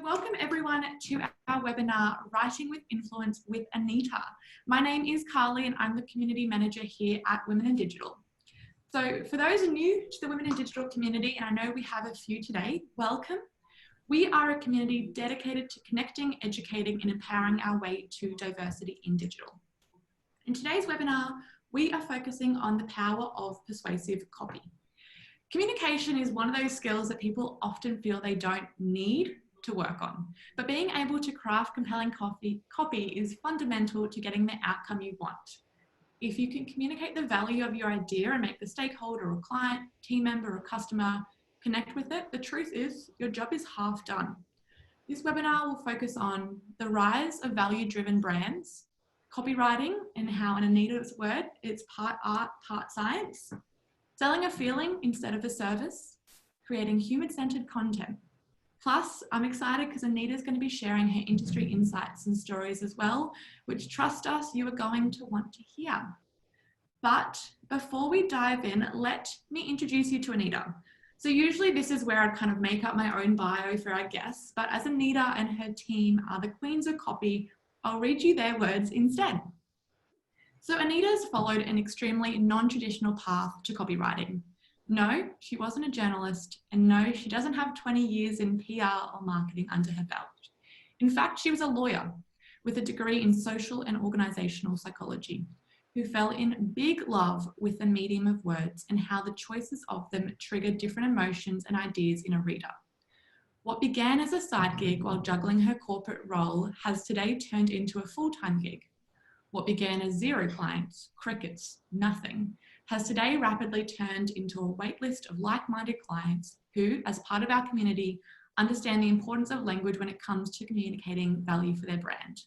Welcome everyone to our webinar, Writing with Influence with Anita. My name is Carly and I'm the Community Manager here at Women in Digital. So for those new to the Women in Digital community, and I know we have a few today, welcome. We are a community dedicated to connecting, educating and empowering our way to diversity in digital. In today's webinar, we are focusing on the power of persuasive copy. Communication is one of those skills that people often feel they don't need to work on, but being able to craft compelling copy is fundamental to getting the outcome you want. If you can communicate the value of your idea and make the stakeholder or client, team member or customer connect with it, the truth is your job is half done. This webinar will focus on the rise of value-driven brands, copywriting and how, in Anita's word, it's part art, part science, selling a feeling instead of a service, creating human-centered content. Plus, I'm excited because Anita's going to be sharing her industry insights and stories as well, which, trust us, you are going to want to hear. But before we dive in, let me introduce you to Anita. So usually this is where I'd kind of make up my own bio for our guests, but as Anita and her team are the queens of copy, I'll read you their words instead. So Anita's followed an extremely non-traditional path to copywriting. No, she wasn't a journalist, and no, she doesn't have 20 years in PR or marketing under her belt. In fact, she was a lawyer with a degree in social and organizational psychology, who fell in big love with the medium of words and how the choices of them trigger different emotions and ideas in a reader. What began as a side gig while juggling her corporate role has today turned into a full-time gig. What began as 0 clients, crickets, nothing, has today rapidly turned into a waitlist of like-minded clients who, as part of our community, understand the importance of language when it comes to communicating value for their brand.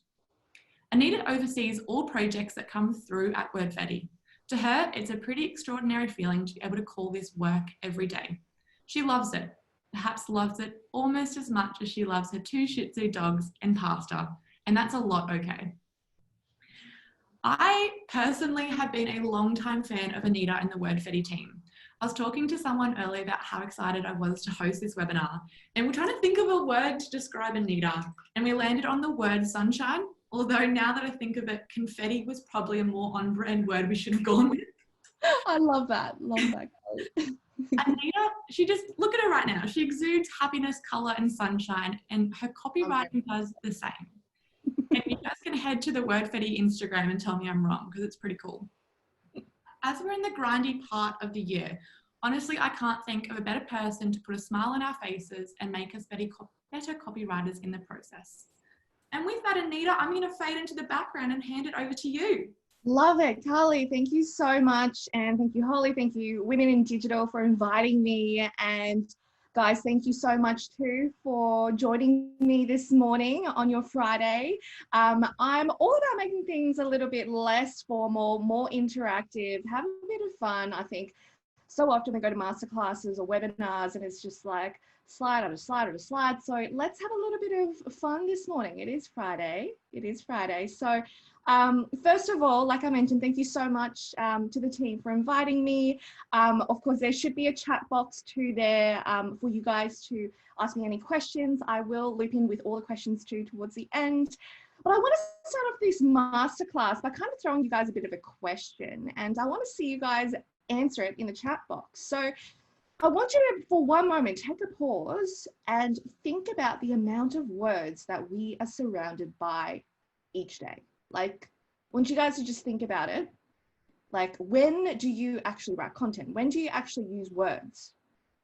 Anita oversees all projects that come through at Wordfetti. To her, it's a pretty extraordinary feeling to be able to call this work every day. She loves it, perhaps loves it almost as much as she loves her 2 Shih Tzu dogs and pasta, and that's a lot okay. I personally have been a long-time fan of Anita and the Wordfetti team. I was talking to someone earlier about how excited I was to host this webinar, and we're trying to think of a word to describe Anita, and we landed on the word sunshine, although now that I think of it, confetti was probably a more on-brand word we should have gone with. I love that. Love that. Anita, she just, look at her right now. She exudes happiness, color, and sunshine, and her copywriting does the same. And you guys can head to the Wordfetti Instagram and tell me I'm wrong, because it's pretty cool. As we're in the grindy part of the year, honestly, I can't think of a better person to put a smile on our faces and make us better copywriters in the process. And with that, Anita, I'm going to fade into the background and hand it over to you. Love it, Carly. Thank you so much. And thank you, Holly. Thank you, Women in Digital, for inviting me. And guys, thank you so much too for joining me this morning on your Friday. I'm all about making things a little bit less formal, more interactive, have a bit of fun. I think so often we go to masterclasses or webinars and it's just like slide after slide after slide. So let's have a little bit of fun this morning. It is Friday. It is Friday. So first of all, like I mentioned, thank you so much to the team for inviting me. Of course, there should be a chat box too there for you guys to ask me any questions. I will loop in with all the questions too towards the end. But I want to start off this masterclass by kind of throwing you guys a bit of a question, and I want to see you guys answer it in the chat box. So I want you to, for one moment, take a pause and think about the amount of words that we are surrounded by each day. Like, I want you guys to just think about it. Like, when do you actually write content? When do you actually use words?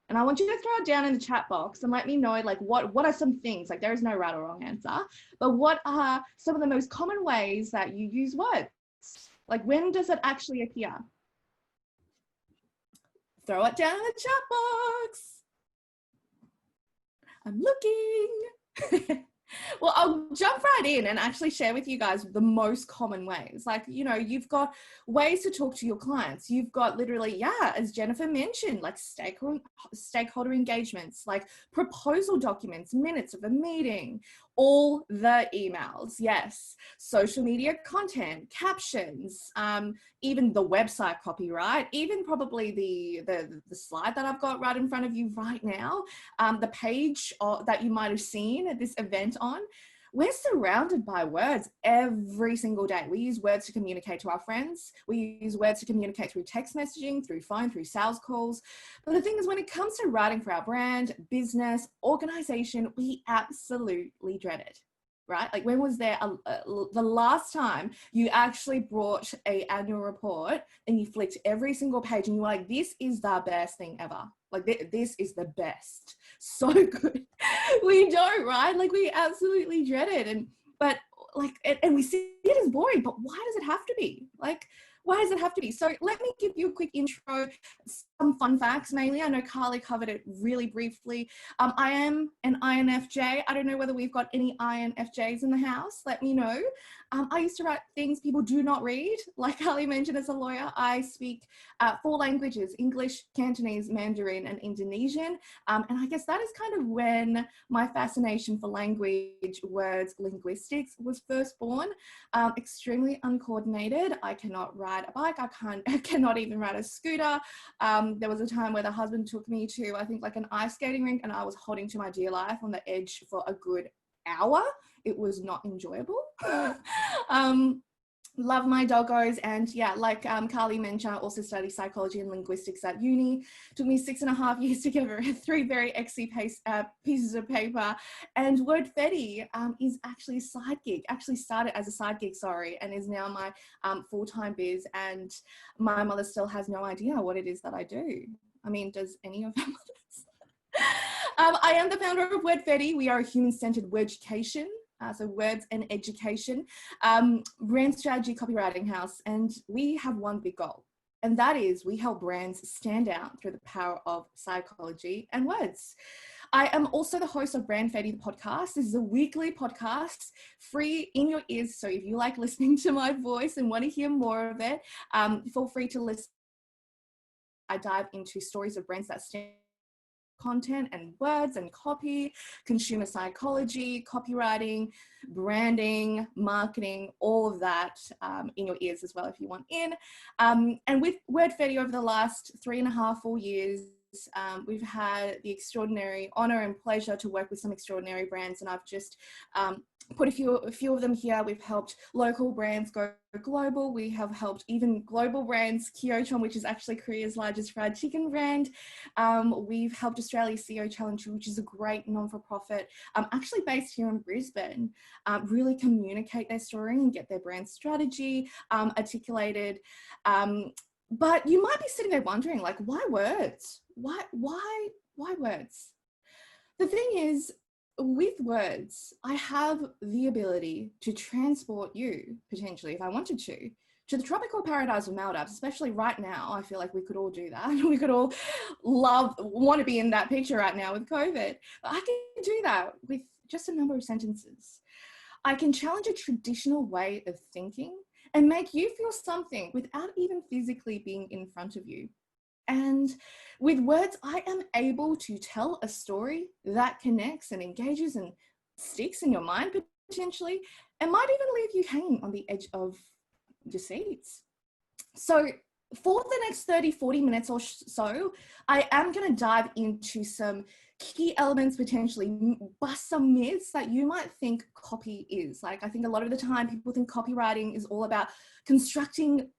And I want you to throw it down in the chat box and let me know, like, what are some things, like there is no right or wrong answer, but what are some of the most common ways that you use words? Like, when does it actually appear? Throw it down in the chat box. I'm looking. Well, I'll jump right in and actually share with you guys the most common ways. Like, you know, you've got ways to talk to your clients. You've got literally, yeah, as Jennifer mentioned, like stakeholder engagements, like proposal documents, minutes of a meeting, all the emails, yes, social media content, captions, even the website copyright, even probably the slide that I've got right in front of you right now, the page that you might have seen at this event on. We're surrounded by words every single day. We use words to communicate to our friends. We use words to communicate through text messaging, through phone, through sales calls. But the thing is, when it comes to writing for our brand, business, organization, we absolutely dread it, right? Like, when was there the last time you actually brought an annual report and you flicked every single page and you were like, this is the best thing ever. Like, this is the best. So good. We don't, right? Like, we absolutely dread it. And we see it as boring, but why does it have to be? Like, why does it have to be? So let me give you a quick intro, some fun facts mainly. I know Carly covered it really briefly. I am an INFJ. I don't know whether we've got any INFJs in the house. Let me know. I used to write things people do not read. Like Carly mentioned, as a lawyer, I speak 4 languages: English, Cantonese, Mandarin, and Indonesian. And I guess that is kind of when my fascination for language, words, linguistics was first born. Extremely uncoordinated. I cannot ride a bike. I cannot even ride a scooter. There was a time where the husband took me to, I think, like an ice skating rink, and I was holding to my dear life on the edge for a good hour. It was not enjoyable. Love my doggos. And yeah, like Carly mentioned, I also studied psychology and linguistics at uni. Took me 6.5 years to get 3 very XC pieces of paper. And Wordfetti is actually a side gig, actually started as a side gig, and is now my full-time biz. And my mother still has no idea what it is that I do. I mean, does any of them? I am the founder of Wordfetti. We are a human-centered word education. So words and education, brand strategy, copywriting house. And we have one big goal, and that is we help brands stand out through the power of psychology and words. I am also the host of Brandfetti, the podcast. This is a weekly podcast, free in your ears. So if you like listening to my voice and want to hear more of it, feel free to listen. I dive into stories of brands that stand content and words and copy, consumer psychology, copywriting, branding, marketing, all of that in your ears as well if you want in. And with Wordfetti over the last 3.5, 4 years, we've had the extraordinary honor and pleasure to work with some extraordinary brands, and I've just put a few of them here. We've helped local brands go global. We have helped even global brands, Kyochon, which is actually Korea's largest fried chicken brand. We've helped Australia's CEO Challenge, which is a great non-for-profit, actually based here in Brisbane, really communicate their story and get their brand strategy articulated. But you might be sitting there wondering, like, why words? Why words? The thing is, with words, I have the ability to transport you, potentially, if I wanted to the tropical paradise of Maldives, especially right now. I feel like we could all do that. We could all want to be in that picture right now with COVID. But I can do that with just a number of sentences. I can challenge a traditional way of thinking and make you feel something without even physically being in front of you. And with words, I am able to tell a story that connects and engages and sticks in your mind potentially, and might even leave you hanging on the edge of your seats. So for the next 30, 40 minutes or so, I am going to dive into some key elements, potentially bust some myths that you might think copy is. Like, I think a lot of the time people think copywriting is all about constructing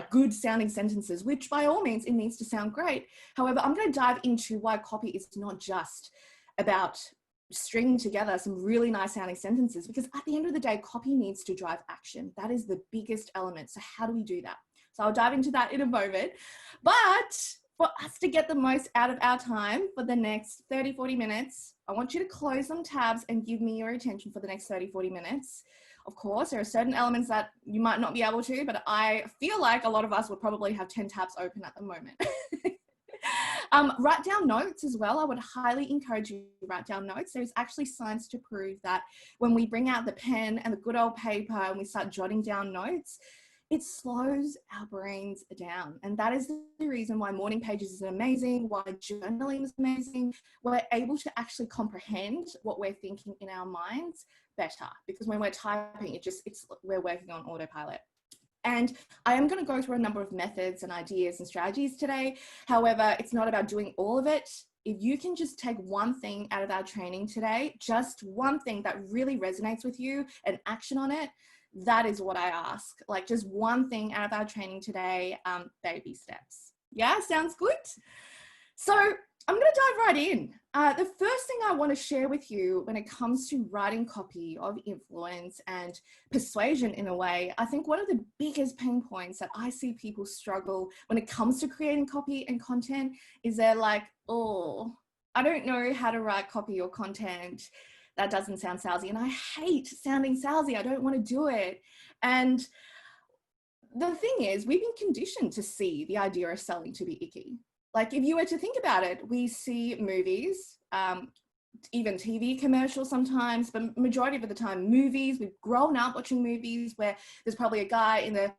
good sounding sentences, which by all means, it needs to sound great. However, I'm going to dive into why copy is not just about stringing together some really nice sounding sentences, because at the end of the day, copy needs to drive action. That is the biggest element. So how do we do that? So I'll dive into that in a moment. But for us to get the most out of our time for the next 30, 40 minutes, I want you to close some tabs and give me your attention for the next 30, 40 minutes. Of course, there are certain elements that you might not be able to, but I feel like a lot of us would probably have 10 tabs open at the moment. Write down notes as well. I would highly encourage you to write down notes. There's actually science to prove that when we bring out the pen and the good old paper and we start jotting down notes, it slows our brains down. And that is the reason why morning pages is amazing, why journaling is amazing. We're able to actually comprehend what we're thinking in our minds better, because when we're typing, we're working on autopilot. And I am going to go through a number of methods and ideas and strategies today. However, it's not about doing all of it. If you can just take one thing out of our training today, just one thing that really resonates with you and action on it, that is what I ask. Like just one thing out of our training today, baby steps. Yeah, sounds good? So I'm going to dive right in. The first thing I want to share with you when it comes to writing copy of influence and persuasion in a way, I think one of the biggest pain points that I see people struggle when it comes to creating copy and content is they're like, oh, I don't know how to write copy or content. That doesn't sound salesy. And I hate sounding salesy. I don't want to do it. And the thing is, we've been conditioned to see the idea of selling to be icky. Like if you were to think about it, we see movies, even TV commercials sometimes, but majority of the time movies, we've grown up watching movies where there's probably a guy in the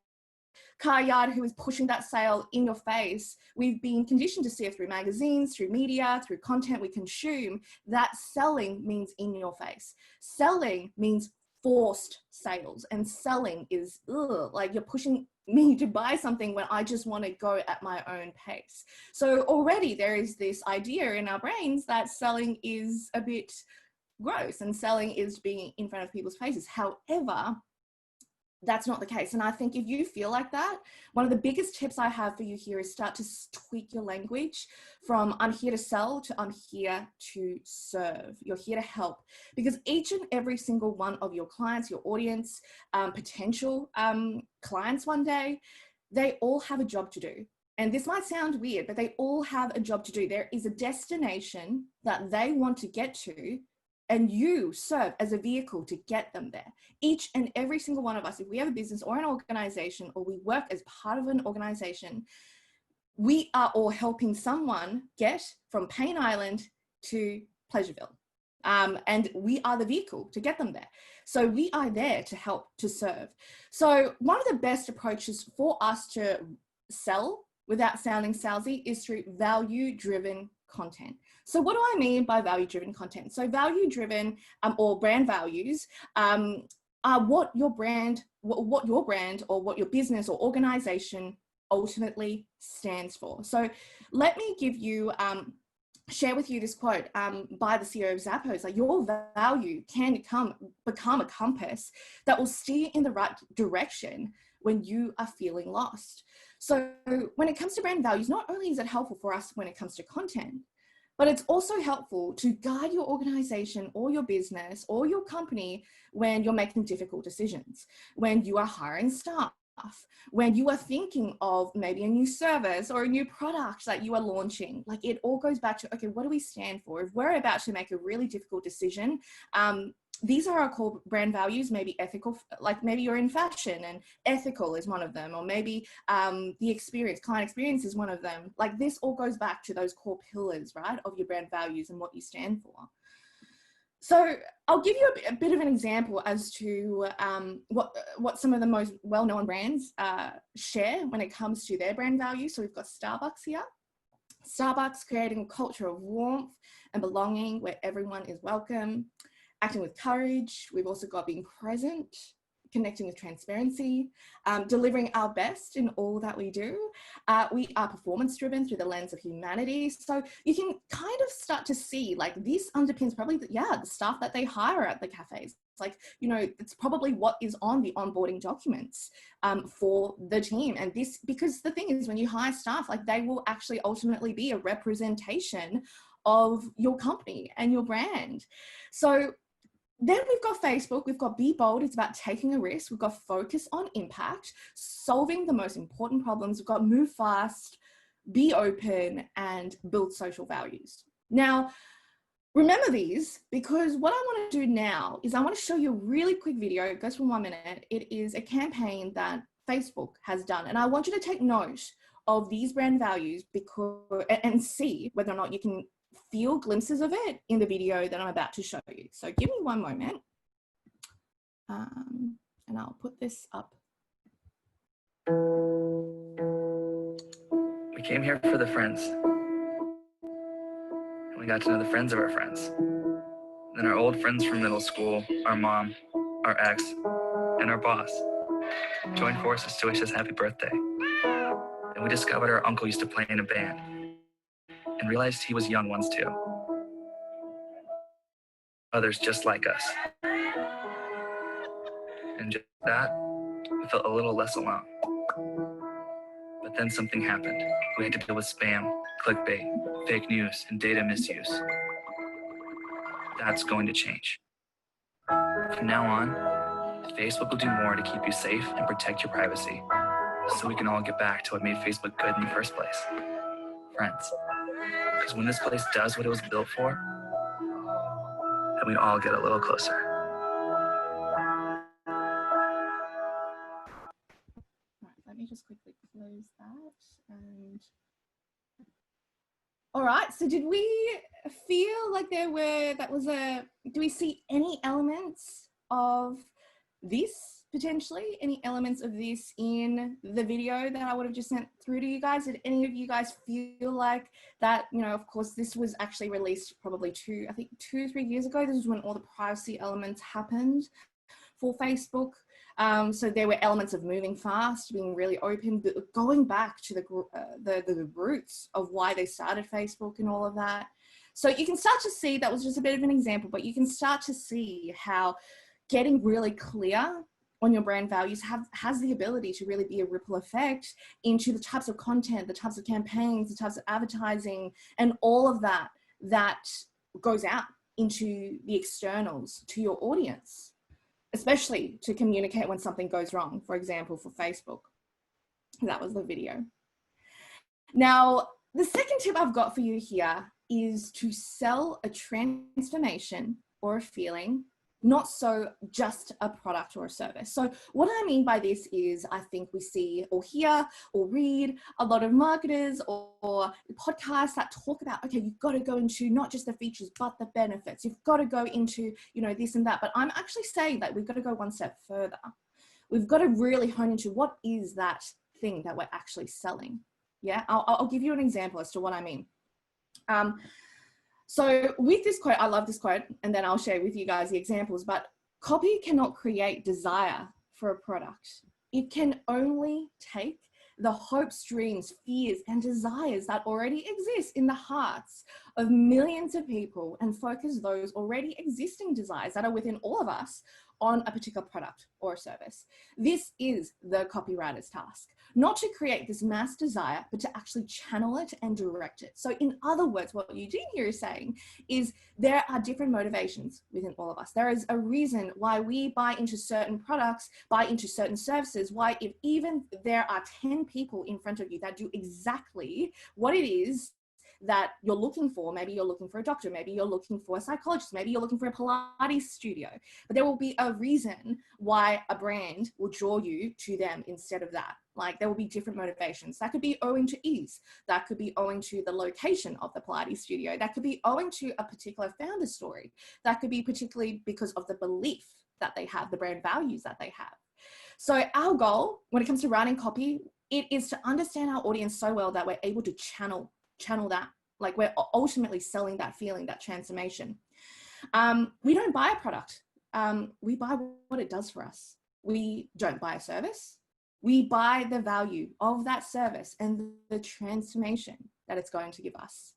car yard who is pushing that sale in your face. We've been conditioned to see it through magazines, through media, through content we consume, that selling means in your face. Selling means forced sales, and selling is like you're pushing me to buy something when I just want to go at my own pace. So already there is this idea in our brains that selling is a bit gross and selling is being in front of people's faces. However, that's not the case. And I think if you feel like that, one of the biggest tips I have for you here is start to tweak your language from I'm here to sell to I'm here to serve. You're here to help, because each and every single one of your clients, your audience, potential clients one day, they all have a job to do. And this might sound weird, but they all have a job to do. There is a destination that they want to get to, and you serve as a vehicle to get them there. Each and every single one of us, if we have a business or an organization, or we work as part of an organization, we are all helping someone get from Pain Island to Pleasureville. And we are the vehicle to get them there. So we are there to help, to serve. So one of the best approaches for us to sell without sounding salesy is through value-driven content. So what do I mean by value-driven content? So value-driven or brand values are what your brand or what your business or organization ultimately stands for. So let me give you, share with you this quote by the CEO of Zappos. Like, your value can become a compass that will steer in the right direction when you are feeling lost. So when it comes to brand values, not only is it helpful for us when it comes to content, but it's also helpful to guide your organization or your business or your company when you're making difficult decisions, when you are hiring staff, when you are thinking of maybe a new service or a new product that you are launching. Like, it all goes back to, okay, what do we stand for? If we're about to make a really difficult decision, these are our core brand values. Maybe ethical, like maybe you're in fashion and ethical is one of them, or maybe the experience, client experience is one of them. Like, this all goes back to those core pillars, right, of your brand values and what you stand for. So I'll give you a bit of an example as to what some of the most well-known brands share when it comes to their brand values. So we've got Starbucks here. Starbucks creating a culture of warmth and belonging where everyone is welcome. Acting with courage. We've also got being present, connecting with transparency, delivering our best in all that we do. We are performance driven through the lens of humanity. So you can kind of start to see, like, this underpins probably the staff that they hire at the cafes. It's like, you know, it's probably what is on the onboarding documents for the team. And this, because the thing is, when you hire staff, like, they will actually ultimately be a representation of your company and your brand. So then we've got Facebook, we've got Be Bold, it's about taking a risk. We've got Focus on Impact, solving the most important problems. We've got Move Fast, Be Open, and Build Social Values. Now, remember these, because what I want to do now is I want to show you a really quick video. It goes for 1 minute. It is a campaign that Facebook has done. And I want you to take note of these brand values and see whether or not you can feel glimpses of it in the video that I'm about to show you. So give me one moment and I'll put this up We came here for the friends. And we got to know the friends of our friends. And then our old friends from middle school, our mom, our ex, and our boss joined forces to wish us happy birthday. And we discovered our uncle used to play in a band and realized he was young ones too. Others just like us. And just that, we felt a little less alone. But then something happened. We had to deal with spam, clickbait, fake news, and data misuse. That's going to change. From now on, Facebook will do more to keep you safe and protect your privacy, so we can all get back to what made Facebook good in the first place. Friends. Because when this place does what it was built for, then we all get a little closer. Right, let me just quickly close that. And all right, so did we feel like do we see any elements of this potentially? Any elements of this in the video that I would have just sent through to you guys? Did any of you guys feel like that, of course, this was actually released probably 2 or 3 years ago. This is when all the privacy elements happened for Facebook. So there were elements of moving fast, being really open, but going back to the roots of why they started Facebook and all of that. So you can start to see, that was just a bit of an example, but you can start to see how getting really clear on your brand values has the ability to really be a ripple effect into the types of content, the types of campaigns, the types of advertising, and all of that goes out into the externals, to your audience, especially to communicate when something goes wrong, for example, for Facebook. That was the video. Now, the second tip I've got for you here is to sell a transformation or a feeling, not so just a product or a service. So what I mean by this is, I think we see or hear or read a lot of marketers or podcasts that talk about, okay, you've got to go into not just the features, but the benefits. You've got to go into, this and that. But I'm actually saying that we've got to go one step further. We've got to really hone into what is that thing that we're actually selling. Yeah, I'll give you an example as to what I mean. So with this quote, I love this quote, and then I'll share with you guys the examples, but copy cannot create desire for a product. It can only take the hopes, dreams, fears, and desires that already exist in the hearts of millions of people and focus those already existing desires that are within all of us on a particular product or a service. This is the copywriter's task, not to create this mass desire, but to actually channel it and direct it. So in other words, what Eugene here is saying is there are different motivations within all of us. There is a reason why we buy into certain products, buy into certain services, why if even there are 10 people in front of you that do exactly what it is that you're looking for. Maybe you're looking for a doctor, maybe you're looking for a psychologist, maybe you're looking for a Pilates studio, but there will be a reason why a brand will draw you to them instead of that. Like there will be different motivations. That could be owing to ease. That could be owing to the location of the Pilates studio. That could be owing to a particular founder story. That could be particularly because of the belief that they have, the brand values that they have. So our goal when it comes to writing copy, it is to understand our audience so well that we're able to channel that, like we're ultimately selling that feeling, that transformation. We don't buy a product. We buy what it does for us. We don't buy a service. We buy the value of that service and the transformation that it's going to give us.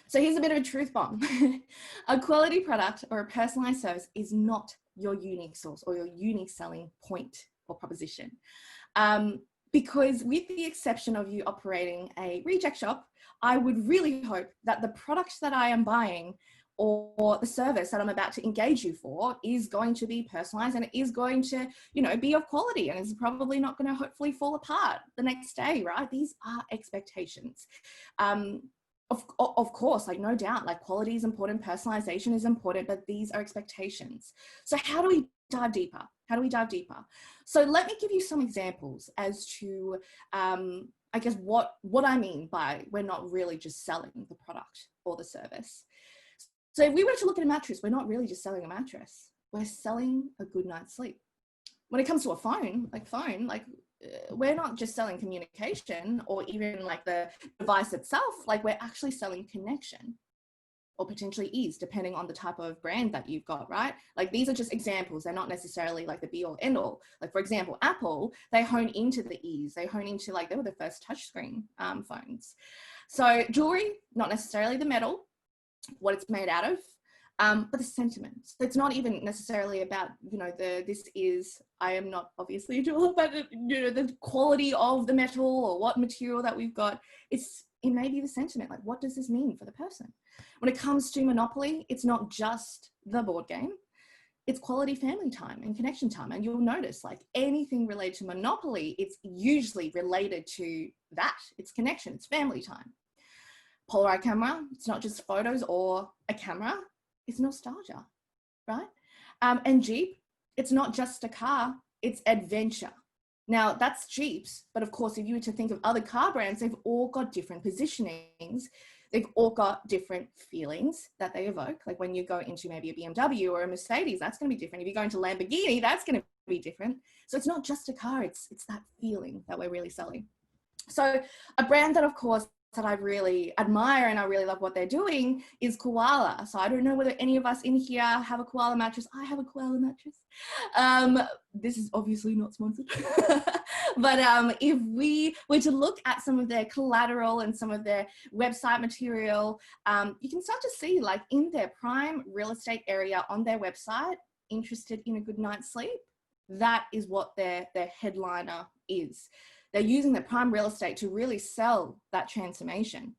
So here's a bit of a truth bomb. A quality product or a personalized service is not your unique source or your unique selling point or proposition. Because with the exception of you operating a reject shop, I would really hope that the products that I am buying or the service that I'm about to engage you for is going to be personalized and it is going to, be of quality and is probably not going to hopefully fall apart the next day, right? These are expectations. Of course, like no doubt, like quality is important, personalization is important, but these are expectations. So how do we dive deeper? How do we dive deeper? So let me give you some examples as to, I guess, what I mean by we're not really just selling the product or the service. So if we were to look at a mattress, we're not really just selling a mattress. We're selling a good night's sleep. When it comes to a phone, we're not just selling communication or even like the device itself, like we're actually selling connection, or potentially ease, depending on the type of brand that you've got, right? Like these are just examples. They're not necessarily like the be all end all. Like for example, Apple, they hone into the ease. They hone into like, they were the first touchscreen phones. So jewelry, not necessarily the metal, what it's made out of, but the sentiment. So it's not even necessarily about, you know, I am not obviously a jeweler, but you know, the quality of the metal or what material that we've got. It may be the sentiment, like what does this mean for the person? When it comes to Monopoly, it's not just the board game, it's quality family time and connection time. And you'll notice like anything related to Monopoly, it's usually related to that. It's connection, it's family time. Polaroid camera, it's not just photos or a camera, it's nostalgia, right? And Jeep, it's not just a car, it's adventure. Now that's Jeeps, but of course, if you were to think of other car brands, they've all got different positionings. They've all got different feelings that they evoke. Like when you go into maybe a BMW or a Mercedes, that's going to be different. If you go into Lamborghini, that's going to be different. So it's not just a car, it's that feeling that we're really selling. So a brand that, of course, that I really admire and I really love what they're doing is Koala. So I don't know whether any of us in here have a Koala mattress. I have a Koala mattress. This is obviously not sponsored. But if we were to look at some of their collateral and some of their website material, you can start to see like in their prime real estate area on their website, interested in a good night's sleep. That is what their headliner is. They're using their prime real estate to really sell that transformation.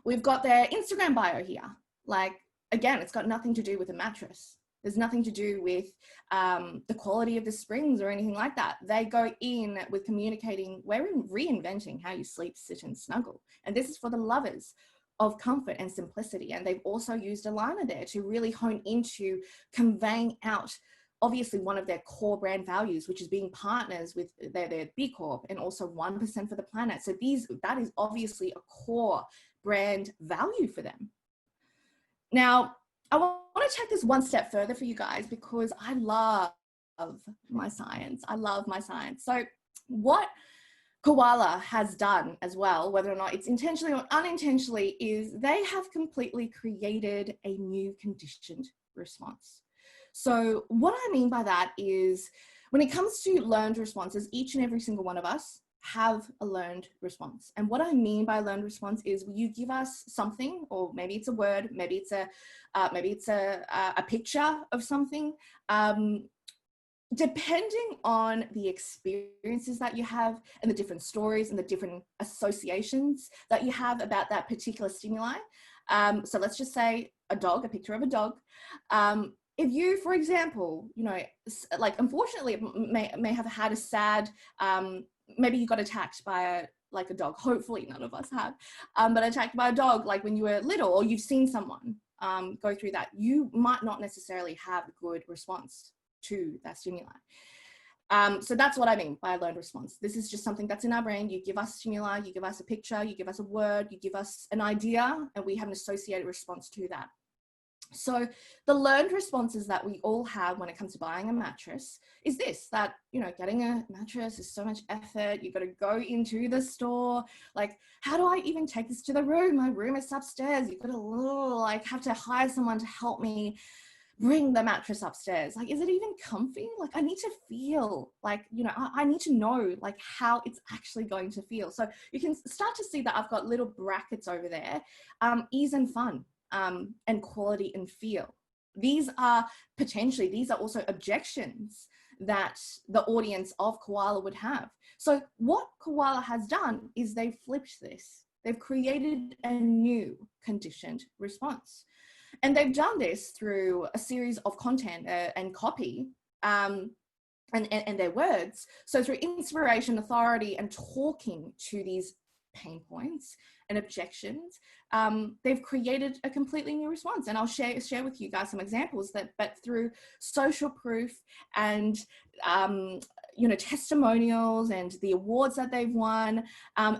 We've got their Instagram bio here. Like, again, it's got nothing to do with a mattress. There's nothing to do with the quality of the springs or anything like that. They go in with communicating, we're reinventing how you sleep, sit and snuggle. And this is for the lovers of comfort and simplicity. And they've also used a liner there to really hone into conveying out obviously one of their core brand values, which is being partners with their B Corp and also 1% for the planet. So that is obviously a core brand value for them. Now, I want to take this one step further for you guys because I love my science. I love my science. So what Koala has done as well, whether or not it's intentionally or unintentionally, is they have completely created a new conditioned response. So what I mean by that is when it comes to learned responses, each and every single one of us have a learned response. And what I mean by learned response is you give us something, or maybe it's a word, maybe it's a picture of something. Depending on the experiences that you have and the different stories and the different associations that you have about that particular stimuli. So let's just say a picture of a dog. If you, for example, you know, like unfortunately may have had a sad, maybe you got attacked by a dog. Hopefully none of us have, but attacked by a dog like when you were little, or you've seen someone go through that, you might not necessarily have a good response to that stimuli. So that's what I mean by a learned response. This is just something that's in our brain. You give us stimuli, you give us a picture, you give us a word, you give us an idea, and we have an associated response to that. So the learned responses that we all have when it comes to buying a mattress is this, that, you know, getting a mattress is so much effort. You've got to go into the store. Like, how do I even take this to the room? My room is upstairs. You've got to have to hire someone to help me bring the mattress upstairs. Like, is it even comfy? Like, I need to feel like, you know, I need to know like how it's actually going to feel. So you can start to see that I've got little brackets over there, ease and fun. And quality and feel. These are also objections that the audience of Koala would have. So what Koala has done is they've flipped this. They've created a new conditioned response. And they've done this through a series of content and copy and their words. So through inspiration, authority, and talking to these pain points and objections, they've created a completely new response. And I'll share with you guys some examples but through social proof and you know, testimonials and the awards that they've won,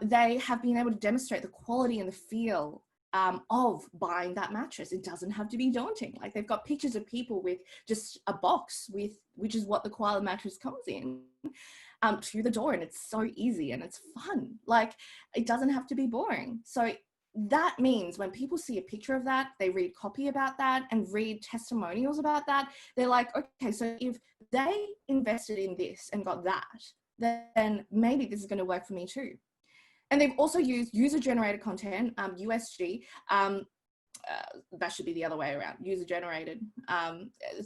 they have been able to demonstrate the quality and the feel of buying that mattress. It doesn't have to be daunting. Like, they've got pictures of people with just a box which is what the Koala mattress comes in. to the door, and it's so easy and it's fun. Like, it doesn't have to be boring. So that means when people see a picture of that, they read copy about that and read testimonials about that, they're like, okay, so if they invested in this and got that, then maybe this is going to work for me too. And they've also used user-generated content, USG, that should be the other way around, user-generated,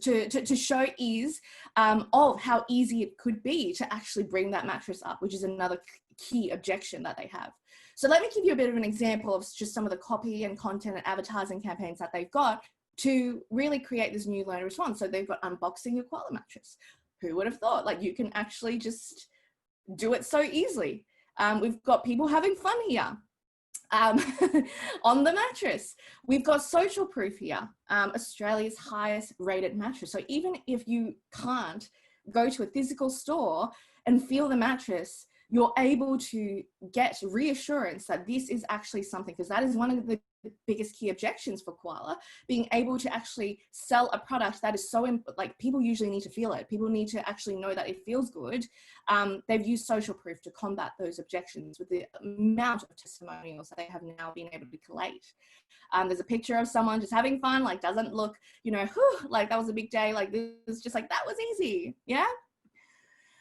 to show ease of how easy it could be to actually bring that mattress up, which is another key objection that they have. So let me give you a bit of an example of just some of the copy and content and advertising campaigns that they've got to really create this new learner response. So they've got unboxing your koala mattress. Who would have thought? Like, you can actually just do it so easily. We've got people having fun here. On the mattress, we've got social proof here, Australia's highest rated mattress. So even if you can't go to a physical store and feel the mattress, you're able to get reassurance that this is actually something, because that is one of the biggest key objections for koala, being able to actually sell a product that is so, like, people usually need to feel it. People need to actually know that it feels good. They've used social proof to combat those objections with the amount of testimonials that they have now been able to collate. There's a picture of someone just having fun, like, doesn't look, you know, like that was a big day, like this is just like, that was easy. Yeah.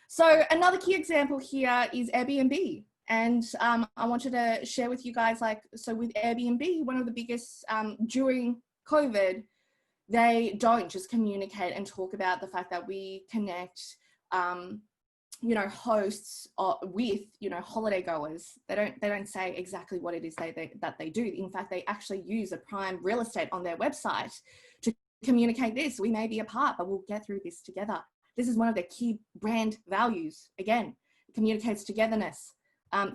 So another key example here is Airbnb. And I wanted to share with you guys, like, so with Airbnb, one of the biggest, during COVID, they don't just communicate and talk about the fact that we connect, you know, hosts with, you know, holiday goers. They don't say exactly what it is that they do. In fact, they actually use a prime real estate on their website to communicate this. We may be apart, but we'll get through this together. This is one of their key brand values. Again, it communicates togetherness,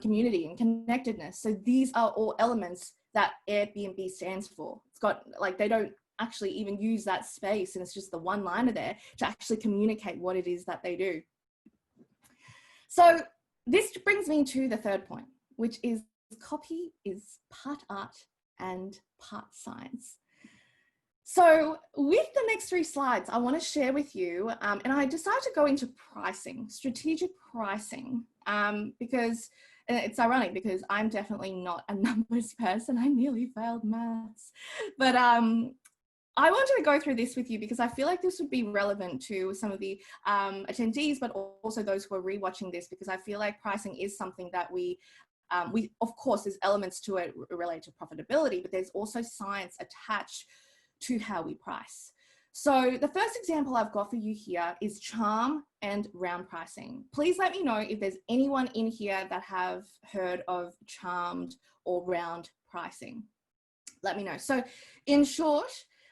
community and connectedness. So these are all elements that Airbnb stands for. It's got, like, they don't actually even use that space, and it's just the one liner there to actually communicate what it is that they do. So this brings me to the third point, which is copy is part art and part science. So with the next 3 slides, I want to share with you, and I decided to go into pricing, strategic pricing, because it's ironic because I'm definitely not a numbers person. I nearly failed maths, but I wanted to go through this with you because I feel like this would be relevant to some of the attendees, but also those who are rewatching this, because I feel like pricing is something that we, of course, there's elements to it related to profitability, but there's also science attached to how we price. So the first example I've got for you here is charm and round pricing. Please let me know if there's anyone in here that have heard of charmed or round pricing. Let me know. So in short,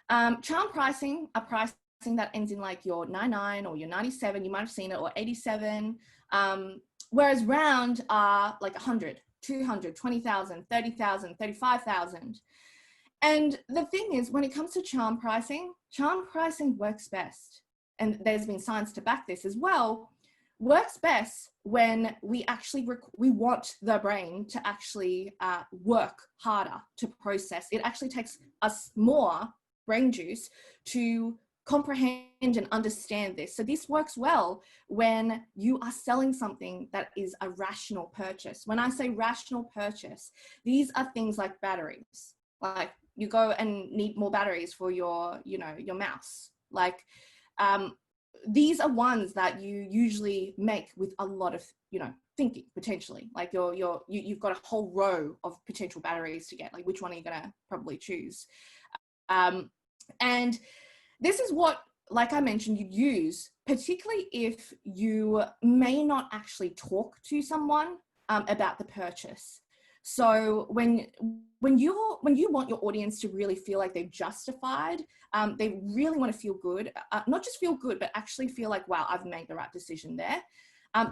charm pricing are pricing that ends in like your 99 or your 97, you might have seen it, or 87. Whereas round are like 100, 200, 20,000, 30,000, 35,000. And the thing is, when it comes to charm pricing works best. And there's been science to back this as well. Works best when we actually, we want the brain to actually work harder to process. It actually takes us more brain juice to comprehend and understand this. So this works well when you are selling something that is a rational purchase. When I say rational purchase, these are things like batteries. Like, you go and need more batteries for your, you know, your mouse. Like, these are ones that you usually make with a lot of, you know, thinking potentially. Like you've got a whole row of potential batteries to get. Like, which one are you gonna probably choose? And this is what, like I mentioned, you use, particularly if you may not actually talk to someone about the purchase. So when you want your audience to really feel like they've justified, they really want to feel good, not just feel good, but actually feel like, wow, I've made the right decision there.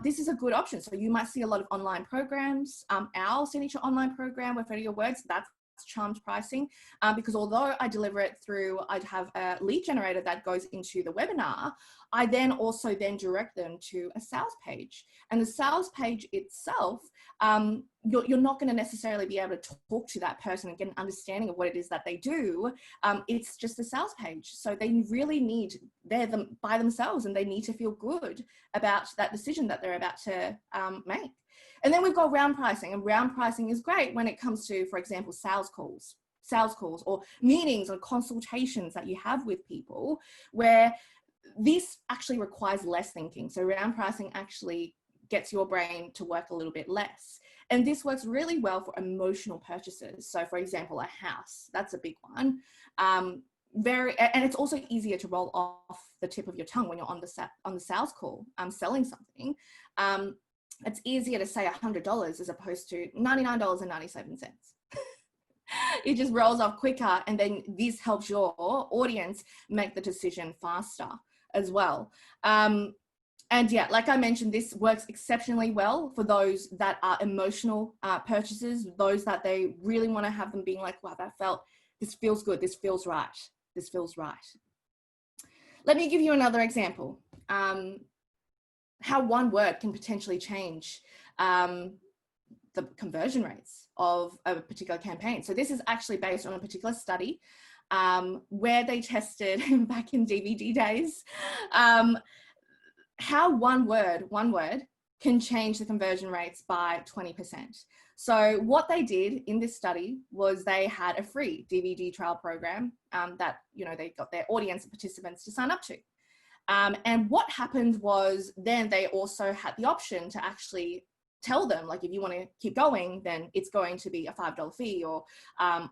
This is a good option. So you might see a lot of online programs. Our signature online program, Wordfetti Your Words, that's charmed pricing, because although I deliver it through, I'd have a lead generator that goes into the webinar, I then also then direct them to a sales page. And the sales page itself, you're not going to necessarily be able to talk to that person and get an understanding of what it is that they do. It's just a sales page. So they really need, they're them by themselves, and they need to feel good about that decision that they're about to make. And then we've got round pricing, and round pricing is great when it comes to, for example, sales calls or meetings or consultations that you have with people, where this actually requires less thinking. So round pricing actually gets your brain to work a little bit less. And this works really well for emotional purchases. So for example, a house, that's a big one. And it's also easier to roll off the tip of your tongue when you're on the sales call, selling something. It's easier to say $100 as opposed to $99.97. It just rolls off quicker, and then this helps your audience make the decision faster as well. And yeah, like I mentioned, this works exceptionally well for those that are emotional purchases, those that they really want to have them being like, wow, this feels good, this feels right, this feels right. Let me give you another example. How one word can potentially change the conversion rates of a particular campaign. So this is actually based on a particular study where they tested back in DVD days, how one word can change the conversion rates by 20%. So what they did in this study was they had a free DVD trial program that, they got their audience and participants to sign up to. And what happened was then they also had the option to actually tell them, like, if you want to keep going, then it's going to be a $5 fee, or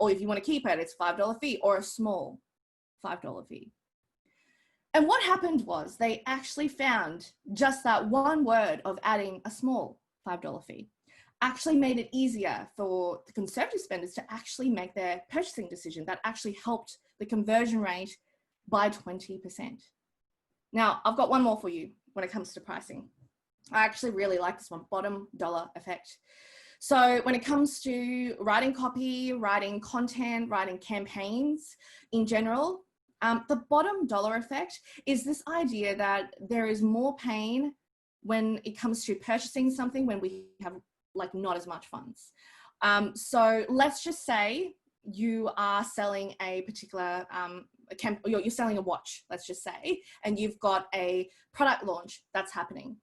if you want to keep it, it's a $5 fee, or a small $5 fee. And what happened was they actually found just that one word of adding a small $5 fee actually made it easier for the conservative spenders to actually make their purchasing decision. That actually helped the conversion rate by 20%. Now, I've got one more for you when it comes to pricing. I actually really like this one, bottom dollar effect. So when it comes to writing copy, writing content, writing campaigns in general, the bottom dollar effect is this idea that there is more pain when it comes to purchasing something when we have like not as much funds. So let's just say you are selling a particular, you're selling a watch, let's just say, and you've got a product launch that's happening.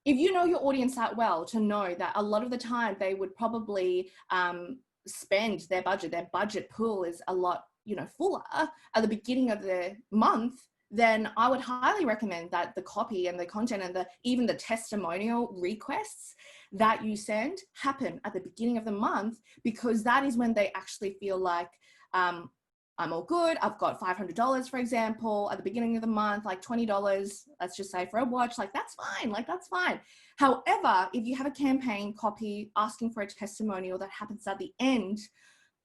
If you know your audience that well to know that a lot of the time they would probably spend their budget pool is a lot fuller at the beginning of the month, then I would highly recommend that the copy and the content and even the testimonial requests that you send happen at the beginning of the month, because that is when they actually feel like, I'm all good. I've got $500, for example, at the beginning of the month, like $20, let's just say, for a watch, like that's fine. However, if you have a campaign copy asking for a testimonial that happens at the end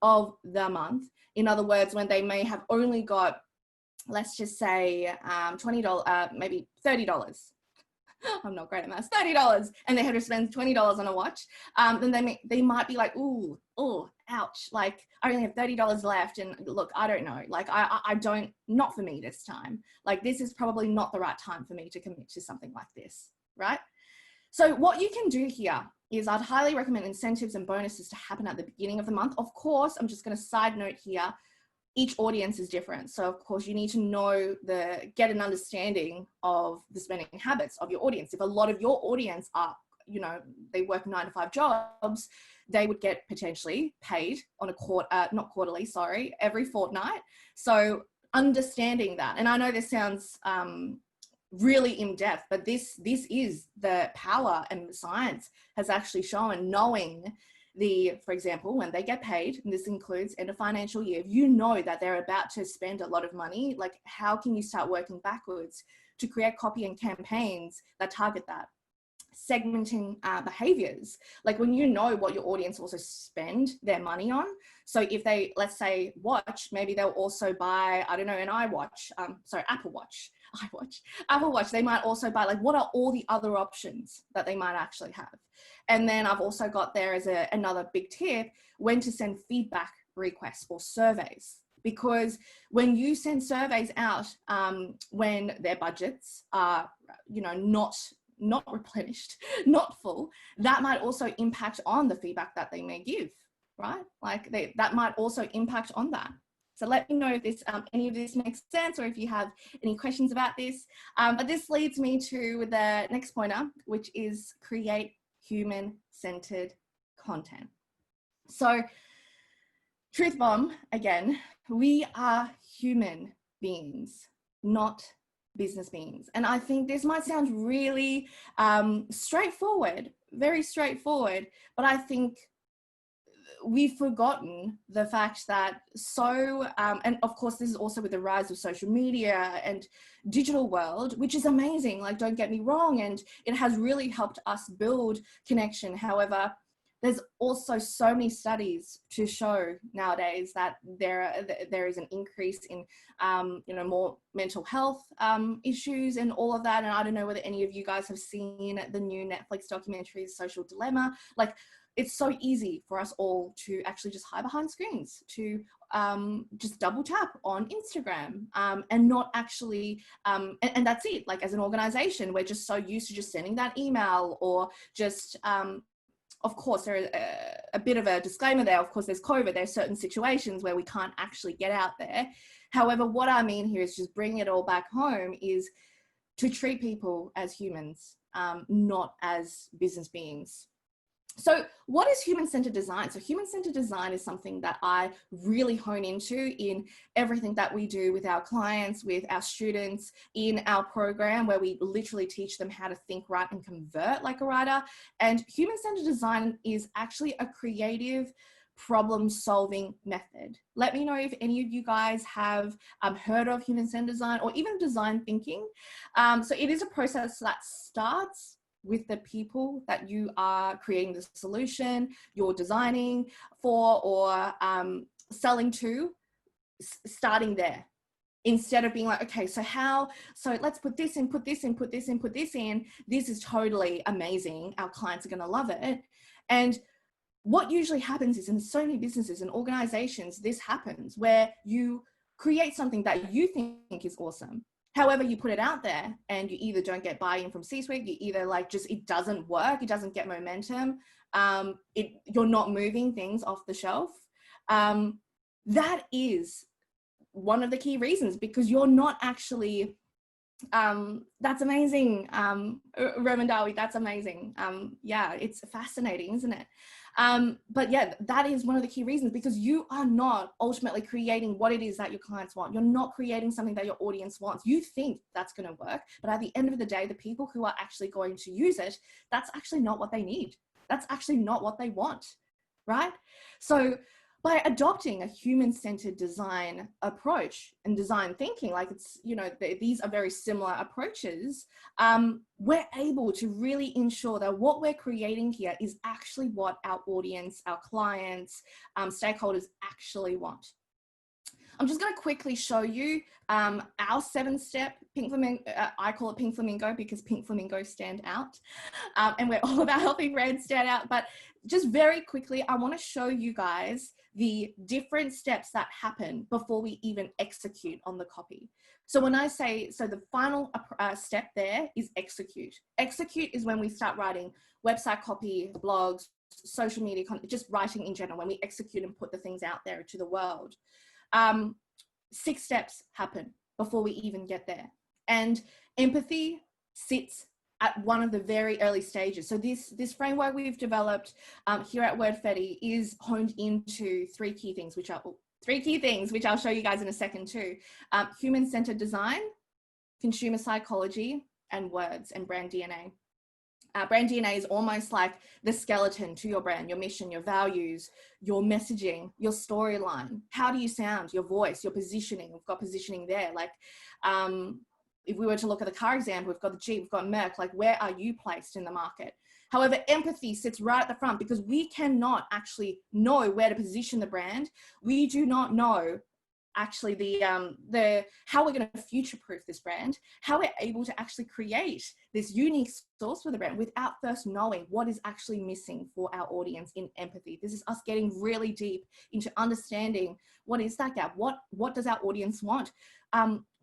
of the month, in other words, when they may have only got, let's just say $20, maybe $30. I'm not great at maths, $30, and they had to spend $20 on a watch, then they might be like, ooh, ouch, like I only have $30 left, and look, I don't know, like I don't, not for me this time, like this is probably not the right time for me to commit to something like this, right? So what you can do here is I'd highly recommend incentives and bonuses to happen at the beginning of the month. Of course, I'm just going to side note here, each audience is different. So of course you need to get an understanding of the spending habits of your audience. If a lot of your audience are, they work 9 to 5 jobs, they would get potentially paid on every fortnight. So understanding that, and I know this sounds really in depth, but this is the power, and science has actually shown, knowing for example, when they get paid, and this includes end of financial year, if you know that they're about to spend a lot of money, like how can you start working backwards to create copy and campaigns that target that? Segmenting behaviors, like when you know what your audience also spend their money on. So if they, let's say, watch, maybe they'll also buy, I don't know, an Apple Watch. They might also buy, like, what are all the other options that they might actually have? And then I've also got there as another big tip, when to send feedback requests or surveys. Because when you send surveys out, when their budgets are, not not replenished, not full, that might also impact on the feedback that they may give, right? Like that might also impact on that. So let me know if this, any of this makes sense, or if you have any questions about this. But this leads me to the next pointer, which is create human-centered content. So truth bomb, again, we are human beings, not business beings. And I think this might sound really straightforward, very straightforward, but I think we've forgotten the fact that and of course this is also with the rise of social media and digital world, which is amazing, like don't get me wrong, and it has really helped us build connection. However, there's also so many studies to show nowadays that there is an increase in more mental health issues and all of that. And I don't know whether any of you guys have seen the new Netflix documentary Social Dilemma. Like, it's so easy for us all to actually just hide behind screens, to just double tap on Instagram and not actually, and that's it. Like, as an organization, we're just so used to just sending that email, or just, of course, there is a bit of a disclaimer there. Of course, there's COVID. There's certain situations where we can't actually get out there. However, what I mean here is just bringing it all back home, is to treat people as humans, not as business beings. So what is human-centered design? So human-centered design is something that I really hone into in everything that we do with our clients, with our students in our program, where we literally teach them how to think, write, and convert like a writer. And human-centered design is actually a creative problem-solving method. Let me know if any of you guys have heard of human-centered design, or even design thinking. So it is a process that starts with the people that you are creating the solution, you're designing for, or selling to, starting there. Instead of being like, okay, so let's put this in, put this in, put this in, put this in. This is totally amazing. Our clients are going to love it. And what usually happens is, in so many businesses and organizations, this happens where you create something that you think is awesome. However, you put it out there and you either don't get buy-in from C-suite, you either it doesn't work, it doesn't get momentum, you're not moving things off the shelf. That is one of the key reasons, because you're not actually, that's amazing, Roman Dawi, that's amazing. Yeah, it's fascinating, isn't it? But yeah, that is one of the key reasons, because you are not ultimately creating what it is that your clients want. You're not creating something that your audience wants. You think that's going to work, but at the end of the day, the people who are actually going to use it, that's actually not what they need. That's actually not what they want, right? So by adopting a human-centered design approach and design thinking, like it's, these are very similar approaches, we're able to really ensure that what we're creating here is actually what our audience, our clients, stakeholders actually want. I'm just going to quickly show you our 7-step pink flamingo. I call it pink flamingo because pink flamingos stand out, and we're all about helping brands stand out. But just very quickly, I want to show you guys the different steps that happen before we even execute on the copy. So when I say, so the final step there is execute. Execute is when we start writing website copy, blogs, social media content, just writing in general, when we execute and put the things out there to the world. 6 steps happen before we even get there. And empathy sits at one of the very early stages. So this framework we've developed here at Wordfetti is honed into 3 key things, which I'll show you guys in a second too. Human-centered design, consumer psychology, and words and brand DNA. Brand DNA is almost like the skeleton to your brand, your mission, your values, your messaging, your storyline. How do you sound, your voice, your positioning? We've got positioning there. Like, if we were to look at the car example, we've got the Jeep, we've got Merc, like where are you placed in the market? However, empathy sits right at the front, because we cannot actually know where to position the brand. We do not know actually the how we're going to future-proof this brand, how we're able to actually create this unique source for the brand without first knowing what is actually missing for our audience in empathy. This is us getting really deep into understanding what is that gap, what does our audience want,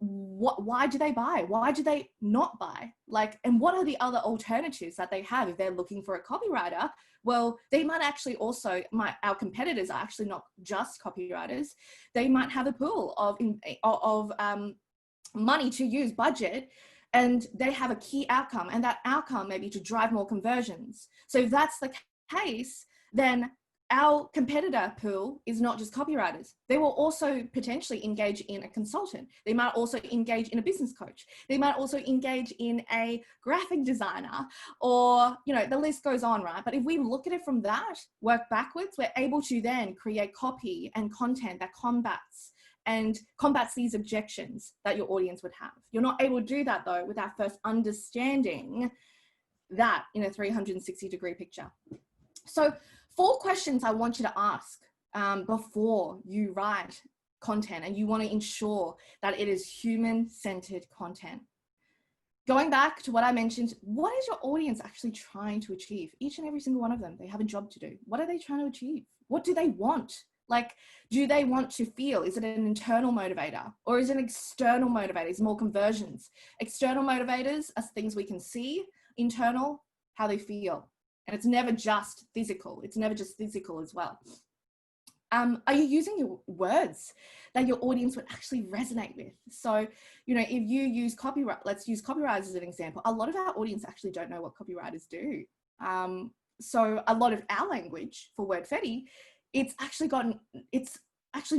why do they buy? Why do they not buy? Like, and what are the other alternatives that they have if they're looking for a copywriter? Well, they might actually also, our competitors are actually not just copywriters. They might have a pool of money to use, budget, and they have a key outcome, and that outcome may be to drive more conversions. So if that's the case, then our competitor pool is not just copywriters. They will also potentially engage in a consultant. They might also engage in a business coach. They might also engage in a graphic designer, or, you know, the list goes on, right? But if we look at it from that, work backwards, we're able to then create copy and content that combats these objections that your audience would have. You're not able to do that though without first understanding that in a 360-degree picture. So 4 questions I want you to ask before you write content, and you want to ensure that it is human-centered content. Going back to what I mentioned, what is your audience actually trying to achieve? Each and every single one of them, they have a job to do. What are they trying to achieve? What do they want? Like, do they want to feel? Is it an internal motivator, or is it an external motivator? Is more conversions? External motivators are things we can see. Internal, how they feel. And it's never just physical. It's never just physical as well. Are you using your words that your audience would actually resonate with? So, you know, if you use copyright, let's use copywriters as an example. A lot of our audience actually don't know what copywriters do. So a lot of our language for Wordfetti, it's actually